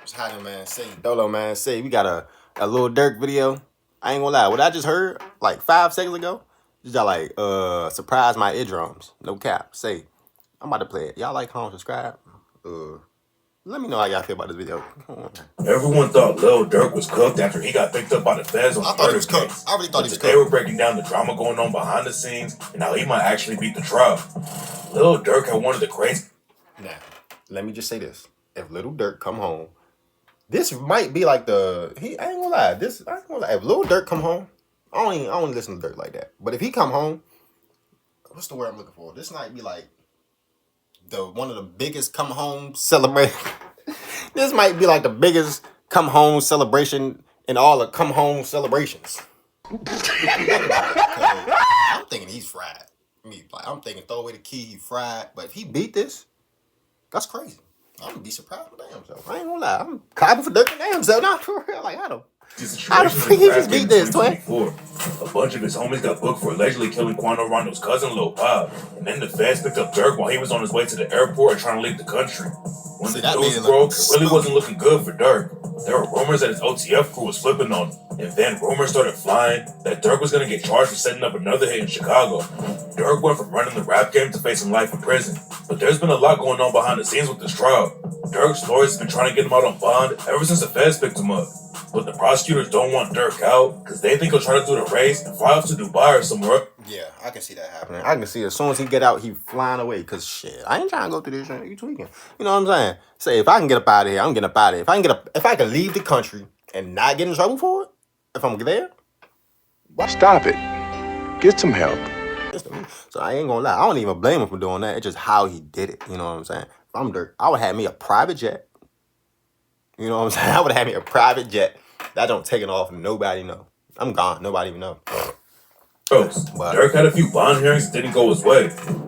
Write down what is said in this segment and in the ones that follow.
What's happening, man? Say Dolo, man. Say we got a little Durk video. I ain't gonna lie. What I just heard like 5 seconds ago, just got like surprise my eardrums. No cap. Say I'm about to play it. Y'all like, comment, subscribe. Let me know how y'all feel about this video. Everyone thought Lil Durk was cooked after he got picked up by the feds on I the thought he murder was cooked. case. I really thought he was Today cooked. we're breaking down the drama going on behind the scenes and how he might actually beat the trial. Lil Durk had one of the crazy. Now, let me just say this: if Little Durk come home, this might be like the I ain't gonna lie. I ain't gonna lie. If Little Durk come home, I don't listen to Durk like that. But if he come home, what's the word I'm looking for? This might be like one of the biggest come home celebration. This might be like the biggest come home celebration in all the come home celebrations. I'm thinking he's fried. I'm thinking throw away the key, he fried. But if he beat this, that's crazy. I'm gonna be surprised with damn self. I ain't gonna lie. I'm clapping for Durk and damn self. Not for real. Like, how the freak he just beat this, twin? A bunch of his homies got booked for allegedly killing Quando Rondo's cousin, Lil Pop, and then the feds picked up Durk while he was on his way to the airport and trying to leave the country. When the news broke, it really wasn't looking good for Durk. There were rumors that his OTF crew was flipping on him, and then rumors started flying that Durk was going to get charged for setting up another hit in Chicago. Durk went from running the rap game to facing life in prison, but there's been a lot going on behind the scenes with this trial. Durk's lawyers have been trying to get him out on bond ever since the feds picked him up. But the prosecutors don't want Durk out because they think he'll try to do the race and fly off to Dubai or somewhere. Yeah, I can see that happening. I can see as soon as he get out, he flying away. Because shit, I ain't trying to go through this shit. You tweaking. You know what I'm saying? Say, if I can get up out of here, I'm getting up out of here. If I can leave the country and not get in trouble for it, if I'm there, stop it. Get some help. So I ain't gonna lie. I don't even blame him for doing that. It's just how he did it. You know what I'm saying? If I'm Durk, I would have me a private jet. You know what I'm saying? I would have me a private jet. That don't take it off and nobody know. I'm gone. Nobody even know. Durk had a few bond hearings that didn't go his way.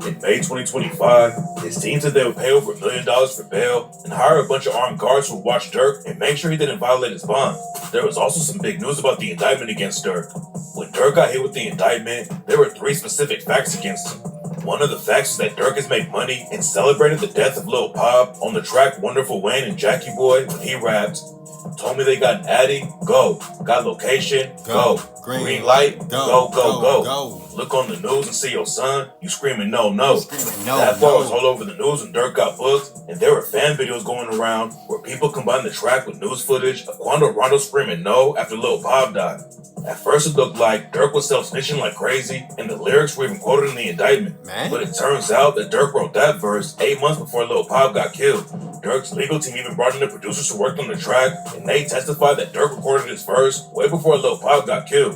In May 2025, his team said they would pay over $1 million for bail and hire a bunch of armed guards who would watch Durk and make sure he didn't violate his bond. There was also some big news about the indictment against Durk. When Durk got hit with the indictment, there were 3 specific facts against him. One of the facts was that Durk has made money and celebrated the death of Lil Pop on the track Wonderful Wayne and Jackie Boy when he rapped, "Told me they got an Addy, go. Got location, go. Green light, go. Look on the news and see your son, you screaming no. That part was all over the news when Durk got booked, and there were fan videos going around where people combined the track with news footage of Quando Rondo screaming no after Lil Pop died. At first it looked like Durk was self-snitching like crazy, and the lyrics were even quoted in the indictment. But it turns out that Durk wrote that verse 8 months before Lil Pop got killed. Durk's legal team even brought in the producers who worked on the track, and they testified that Durk recorded his verse way before Lil Pop got killed.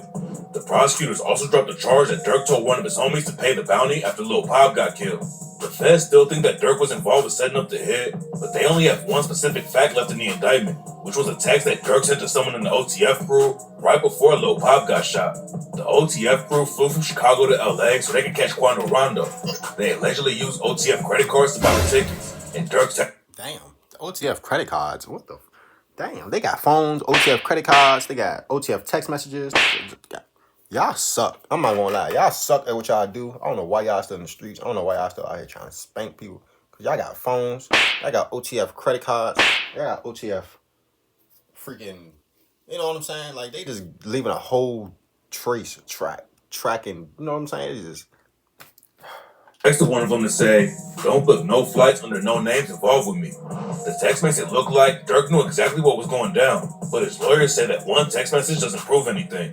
The prosecutors also dropped a charge that Durk told one of his homies to pay the bounty after Lil Pop got killed. The feds still think that Durk was involved with setting up the hit, but they only have one specific fact left in the indictment, which was a text that Durk sent to someone in the OTF crew right before Lil Pop got shot. The OTF crew flew from Chicago to LA so they could catch Quando Rondo. They allegedly used OTF credit cards to buy the tickets, and Durk's damn, the OTF credit cards. What the? Damn, they got phones, OTF credit cards, they got OTF text messages. Y'all suck. I'm not gonna lie. Y'all suck at what y'all do. I don't know why y'all still in the streets. I don't know why y'all still out here trying to spank people. Because y'all got phones. Y'all got OTF credit cards. Y'all got OTF freaking, you know what I'm saying? Like, they just leaving a whole tracking, you know what I'm saying? It's just... texted one of them to say, "Don't book no flights under no names involved with me." The text makes it look like Durk knew exactly what was going down, but his lawyers say that one text message doesn't prove anything.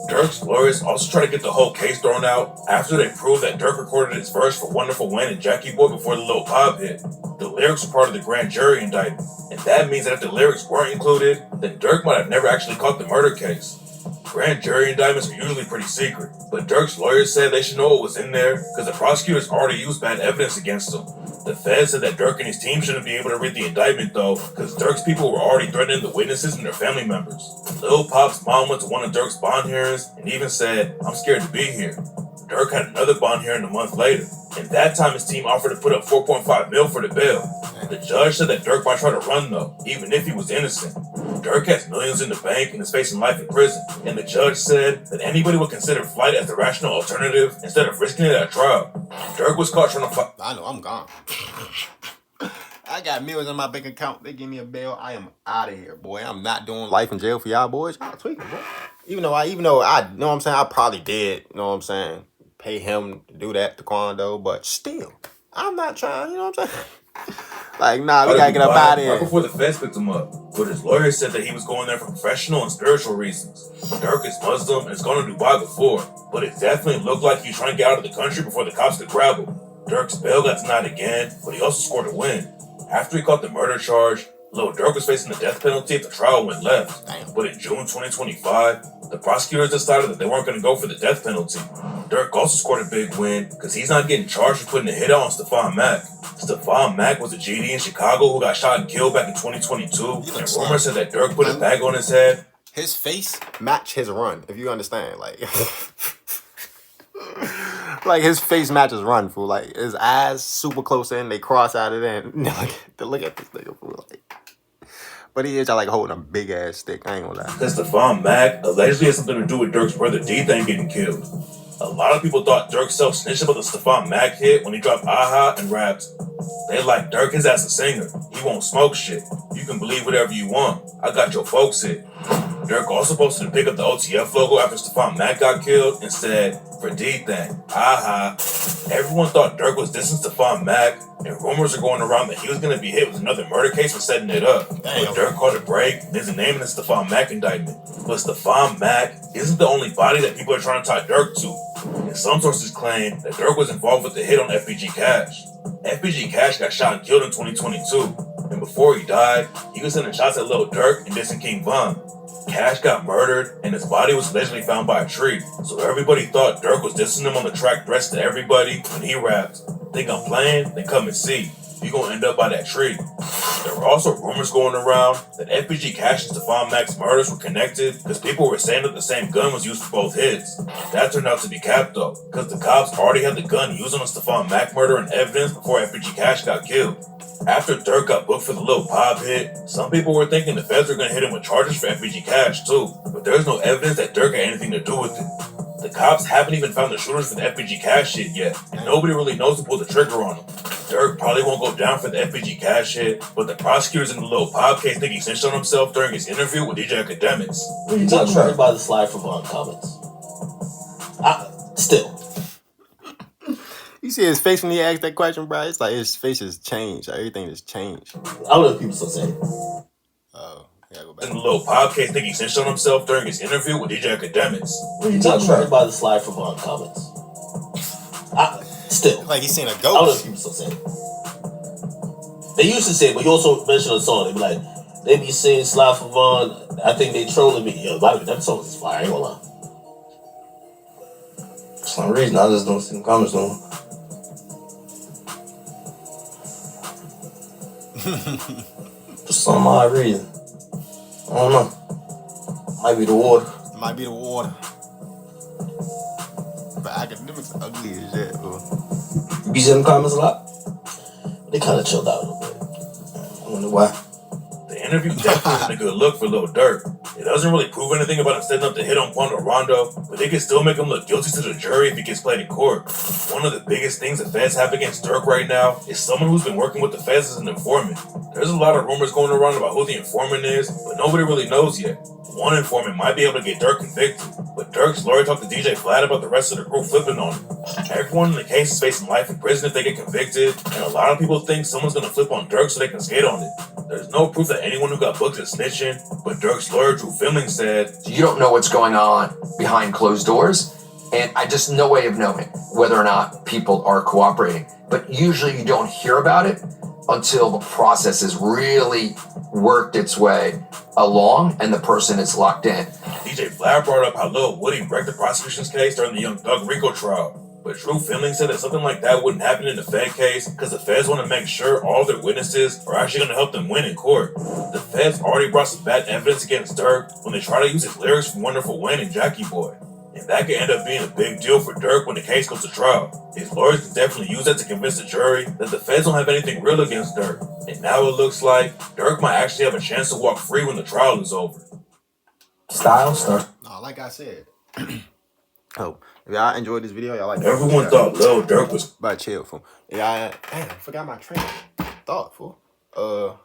Durk's lawyers also try to get the whole case thrown out after they proved that Durk recorded his verse for Wonderful Wayne and Jackie Boy before the Lil Pop hit. The lyrics were part of the grand jury indictment, and that means that if the lyrics weren't included, then Durk might have never actually caught the murder case. Grand jury indictments are usually pretty secret, but Durk's lawyers said they should know what was in there because the prosecutors already used bad evidence against him. The feds said that Durk and his team shouldn't be able to read the indictment though, because Durk's people were already threatening the witnesses and their family members. Lil Pop's mom went to one of Durk's bond hearings and even said, "I'm scared to be here." Durk had another bond hearing a month later, and that time his team offered to put up $4.5 million for the bail. The judge said that Durk might try to run though, even if he was innocent. Durk has millions in the bank and is facing life in prison, and the judge said that anybody would consider flight as the rational alternative instead of risking it at trial. Durk was caught trying to fight. I know, I'm gone. I got millions in my bank account. They give me a bail. I am out of here, boy. I'm not doing life in jail for y'all boys. Y'all tweaking, bro. Even though I you know what I'm saying, I probably did, you know what I'm saying, pay him to do that to Quando, but still, I'm not trying, you know what I'm saying? Like, nah, we gotta get up out of here. Right before the feds picked him up, but his lawyer said that he was going there for professional and spiritual reasons. Durk is Muslim and has gone to Dubai before, but it definitely looked like he was trying to get out of the country before the cops could grab him. Durk's bail got denied again, but he also scored a win. After he caught the murder charge, Lil Durk was facing the death penalty if the trial went left. Damn. But in June 2025, the prosecutors decided that they weren't going to go for the death penalty. Durk also scored a big win because he's not getting charged for putting a hit out on Stephon Mack. Stephon Mack was a GD in Chicago who got shot and killed back in 2022, and rumors said that Durk put a bag on his head. His face match his run, if you understand. Like, like his face matches run, fool. Like his eyes super close in, they cross out of it. And look at this nigga, fool. Like, but he is like holding a big ass stick. I ain't gonna lie. Because Stephon Mack allegedly has something to do with Durk's brother D-Thing getting killed. A lot of people thought Durk self-snitched about the Stephon Mack hit when he dropped Aha and rapped. They like Durk, his ass a singer. He won't smoke shit. You can believe whatever you want. I got your folks hit. Durk also posted to pick up the OTF logo after Stephon Mack got killed and said, for D-Thing, aha. Everyone thought Durk was dissing Stephon Mack, and rumors are going around that he was going to be hit with another murder case for setting it up. Damn. But Durk called a break and isn't naming the Stephon Mack indictment. But Stephon Mack isn't the only body that people are trying to tie Durk to. And some sources claim that Durk was involved with the hit on FBG Cash. FBG Cash got shot and killed in 2022, and before he died, he was sending shots at Lil Durk and dissing King Von. Cash got murdered, and his body was allegedly found by a tree, so everybody thought Durk was dissing him on the track Threats to Everybody when he rapped, think I'm playing? Then come and see. You gonna end up by that tree. There were also rumors going around that FBG Cash and Stephon Mack's murders were connected because people were saying that the same gun was used for both hits. That turned out to be cap though, because the cops already had the gun used on the Stephon Mack murder in evidence before FBG Cash got killed. After Durk got booked for the Lil Pop hit, some people were thinking the feds were going to hit him with charges for FBG Cash too, but there's no evidence that Durk had anything to do with it. The cops haven't even found the shooters for the FBG Cash shit yet, and nobody really knows who pulled the trigger on him. Durk probably won't go down for the FBG Cash hit, but the prosecutors in the Lil Pop case think he snitched on himself during his interview with DJ Academics. You talking about by the slide from on comments. Still. You see his face when he asked that question, bro? It's like his face has changed. Like, everything has changed. I don't know if people still say it. Oh, yeah, go back. In the Lil Pop case think he snitched on himself during his interview with DJ Academics. You talking about by the slide from on comments. Still. Like he's seen a I don't know if ghost. people still say it. They used to say it, but you also mentioned a song. They be like, they be saying Slide for Vaughn. I think they trolling me. Yo, that song is fire. I ain't gonna lie. For some reason, I just don't see them comments no more. For some odd reason. I don't know. Might be the water. Might be the water. But Academics are ugly as shit, bro. You be seeing them comments a lot? They kind of chilled out a little bit. I wonder why. The interview definitely isn't a good look for Lil Durk. It doesn't really prove anything about him setting up the hit on Quando Rondo, but they can still make him look guilty to the jury if he gets played in court. One of the biggest things the feds have against Durk right now is someone who's been working with the feds as an informant. There's a lot of rumors going around about who the informant is, but nobody really knows yet. One informant might be able to get Durk convicted, but Durk's lawyer talked to DJ Flat about the rest of the crew flipping on him. Everyone in the case is facing life in prison if they get convicted, and a lot of people think someone's gonna flip on Durk so they can skate on it. There's no proof that anyone who got booked is snitching, but Durk's lawyer Drew Finling said, You don't know what's going on behind closed doors, and I just no way of knowing whether or not people are cooperating. But usually you don't hear about it until the process has really worked its way along and the person is locked in. DJ Flat brought up how Lil Woody wrecked the prosecution's case during the Young Thug Rico trial. But Drew Finling said that something like that wouldn't happen in the Fed case because the feds want to make sure all their witnesses are actually going to help them win in court. The feds already brought some bad evidence against Durk when they try to use his lyrics from Wonderful Wayne and Jackie Boy. And that could end up being a big deal for Durk when the case goes to trial. His lawyers can definitely use that to convince the jury that the feds don't have anything real against Durk. And now it looks like Durk might actually have a chance to walk free when the trial is over. Style stuff. No, like I said. Oh, if y'all enjoyed this video, y'all like Everyone thought Lil Durk was but chill, fool. Yeah, damn, I forgot my train of thought, fool. I'm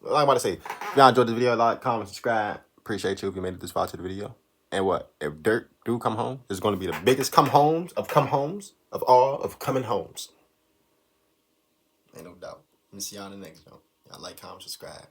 about to say, if y'all enjoyed this video, like, comment, subscribe. Appreciate you if you made it this far to the video. And what? If Durk do come home, it's going to be the biggest come homes of all of coming homes. Ain't no doubt. Let me see y'all in the next one. Y'all like, comment, subscribe.